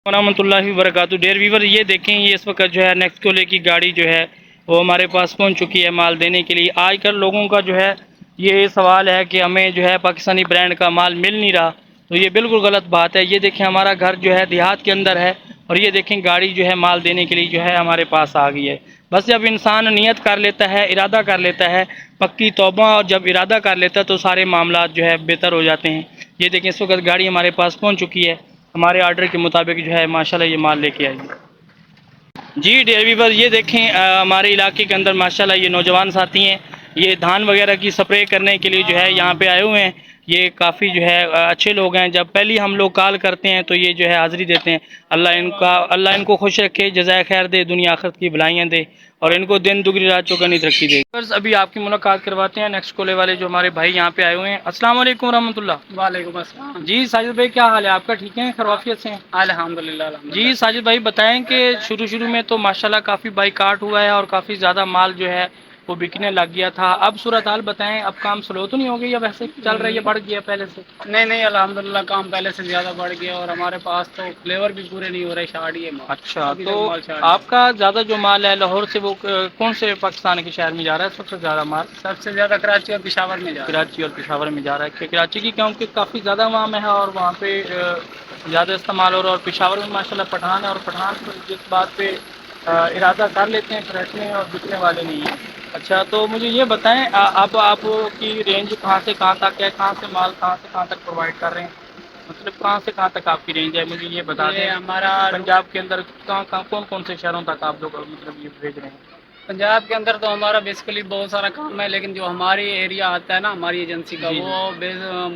ورحمۃ اللہ وبرکاتہ۔ ڈیئر ویور، یہ دیکھیں، یہ اس وقت جو ہے نیکسٹ کولے کی گاڑی جو ہے وہ ہمارے پاس پہنچ چکی ہے مال دینے کے لیے۔ آج کل لوگوں کا جو ہے یہ سوال ہے کہ ہمیں جو ہے پاکستانی برانڈ کا مال مل نہیں رہا، تو یہ بالکل غلط بات ہے۔ یہ دیکھیں، ہمارا گھر جو ہے دیہات کے اندر ہے، اور یہ دیکھیں گاڑی جو ہے مال دینے کے لیے جو ہے ہمارے پاس آ گئی ہے۔ بس جب انسان نیت کر لیتا ہے، ارادہ کر لیتا ہے، پکی توبہ، اور جب ارادہ کر لیتا ہے تو سارے معاملات جو ہے بہتر ہو جاتے ہیں۔ یہ دیکھیں، اس وقت گاڑی ہمارے پاس پہنچ چکی ہے، ہمارے آرڈر کے مطابق جو ہے ماشاءاللہ یہ مال لے کے آئی ہے۔ جی ڈیئر ویور، یہ دیکھیں ہمارے علاقے کے اندر ماشاءاللہ یہ نوجوان ساتھی ہیں، یہ دھان وغیرہ کی سپرے کرنے کے لیے جو ہے یہاں پہ آئے ہوئے ہیں۔ یہ کافی جو ہے اچھے لوگ ہیں، جب پہلی ہم لوگ کال کرتے ہیں تو یہ جو ہے حاضری دیتے ہیں۔ اللہ ان کو خوش رکھے، جزائے خیر دے، دنیا آخرت کی بھلائیاں دے، اور ان کو دن دگنی رات چوگنی ترقی دے۔ ابھی آپ کی ملاقات کرواتے ہیں نیکسٹ کولے والے جو ہمارے بھائی یہاں پہ آئے ہوئے ہیں۔ السلام علیکم ورحمۃ اللہ۔ وعلیکم السلام۔ جی ساجد بھائی، کیا حال ہے آپ کا؟ ٹھیک ہے، خیریت سے ہیں؟ الحمدللہ جی ساجد بھائی، بتائیں کہ شروع میں تو ماشاءاللہ کافی بائیکاٹ ہوا ہے اور کافی زیادہ مال جو ہے وہ بکنے لگ گیا تھا۔ اب صورتحال بتائیں، اب کام سلو تو نہیں ہو گئی، اب ایسے چل رہی ہے، بڑھ گیا پہلے سے؟ نہیں الحمدللہ کام پہلے سے زیادہ بڑھ گیا، اور ہمارے پاس تو فلیور بھی پورے نہیں ہو رہے، شارٹ ہی ہے مال۔ اچھا، تو آپ کا زیادہ جو مال ہے لاہور سے وہ کون سے پاکستان کے شہر میں جا رہا ہے سب سے زیادہ مال؟ سب سے زیادہ کراچی اور پشاور میں جا رہا ہے۔ کراچی اور پشاور میں جا رہا ہے، کہ کراچی کی کیونکہ کافی زیادہ عوام ہے اور وہاں پہ زیادہ استعمال ہو رہا ہے، اور پشاور میں ماشاءاللہ پٹھان ہے، اور پٹھان جس بات پہ ارادہ کر لیتے ہیں خریدنے ہیں اور بکنے والے نہیں ہیں۔ اچھا، تو مجھے یہ بتائیں، اب آپ کی رینج کہاں سے کہاں تک ہے؟ کہاں سے مال کہاں سے کہاں تک پرووائڈ کر رہے ہیں؟ مطلب کہاں سے کہاں تک آپ کی رینج ہے، مجھے یہ بتا دیں۔ ہمارا پنجاب کے اندر کون سے شہروں تک آپ لوگ مطلب یہ بھیج رہے ہیں؟ پنجاب کے اندر تو ہمارا بیسیکلی بہت سارا کام ہے، لیکن جو ہماری ایریا آتا ہے نا ہماری ایجنسی کا، وہ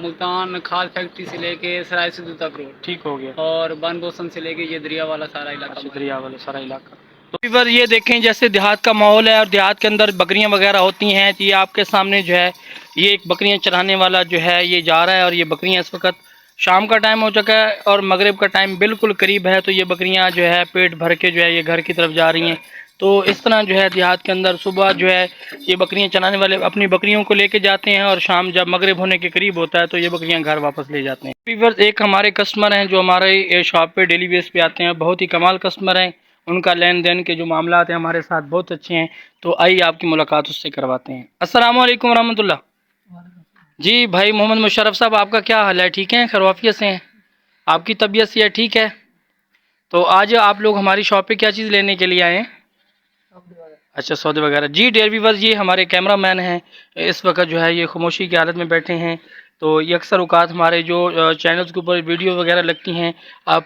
ملتان کھاد فیکٹری سے لے کے سرائے سدو تک روڈ ٹھیک ہو گیا، اور بان بوسن سے لے کے یہ دریا والا سارا علاقہ۔ دریا والا سارا علاقہ۔ تو یہ دیکھیں، جیسے دیہات کا ماحول ہے اور دیہات کے اندر بکریاں وغیرہ ہوتی ہیں، یہ آپ کے سامنے جو ہے یہ ایک بکریاں چرانے والا جو ہے یہ جا رہا ہے، اور یہ بکریاں اس وقت شام کا ٹائم ہو چکا ہے اور مغرب کا ٹائم بالکل قریب ہے، تو یہ بکریاں جو ہے پیٹ بھر کے جو ہے یہ گھر کی طرف جا رہی ہیں۔ تو اس طرح جو ہے دیہات کے اندر صبح جو ہے یہ بکریاں چلانے والے اپنی بکریوں کو لے کے جاتے ہیں، اور شام جب مغرب ہونے کے قریب ہوتا ہے تو یہ بکریاں گھر واپس لے جاتے ہیں۔ ویورز، ایک ہمارے کسٹمر ہیں جو ہمارے شاپ پہ ڈیلی بیس پہ آتے ہیں، بہت ہی کمال کسٹمر ہیں، ان کا لین دین کے جو معاملات ہیں ہمارے ساتھ بہت اچھے ہیں، تو آئیے آپ کی ملاقات اس سے کرواتے ہیں۔ السلام علیکم ورحمۃ اللہ۔ جی بھائی محمد مشرف صاحب، آپ کا کیا حال ہے؟ ٹھیک ہیں، خیریت سے ہیں؟ آپ کی طبیعت سے ٹھیک ہے؟ تو آج آپ لوگ ہماری شاپ پہ کیا چیز لینے کے لیے آئے ہیں؟ اچھا، سودے وغیرہ۔ جی ڈیئر ویورز، یہ ہمارے کیمرہ مین ہیں، اس وقت جو ہے یہ خاموشی کی حالت میں بیٹھے ہیں، تو یہ اکثر اوقات ہمارے جو چینلز کے اوپر ویڈیو وغیرہ لگتی ہیں،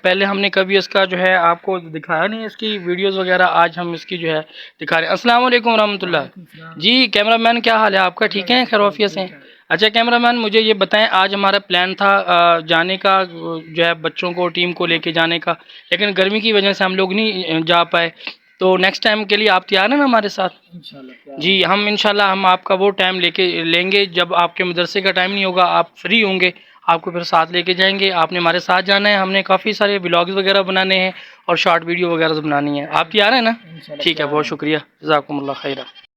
پہلے ہم نے کبھی اس کا جو ہے آپ کو دکھایا نہیں اس کی ویڈیوز وغیرہ، آج ہم اس کی جو ہے دکھا رہے ہیں۔ السلام علیکم ورحمۃ اللہ۔ جی کیمرہ مین، کیا حال ہے آپ کا؟ ٹھیک ہے، خیریت سے ہیں؟ اچھا کیمرہ مین، مجھے یہ بتائیں، آج ہمارا پلان تھا جانے کا جو ہے بچوں کو ٹیم کو لے کے جانے کا، لیکن گرمی کی وجہ سے ہم لوگ نہیں جا پائے، تو نیکسٹ ٹائم کے لیے آپ تیار ہیں نا ہمارے ساتھ؟ جی ہم انشاءاللہ ہم آپ کا وہ ٹائم لیں گے جب آپ کے مدرسے کا ٹائم نہیں ہوگا، آپ فری ہوں گے، آپ کو پھر ساتھ لے کے جائیں گے۔ آپ نے ہمارے ساتھ جانا ہے، ہم نے کافی سارے ولاگز وغیرہ بنانے ہیں اور شارٹ ویڈیو وغیرہ بنانی ہے۔ آپ تیار ہیں نا؟ ٹھیک ہے، بہت شکریہ، جزاکم اللہ خیرہ۔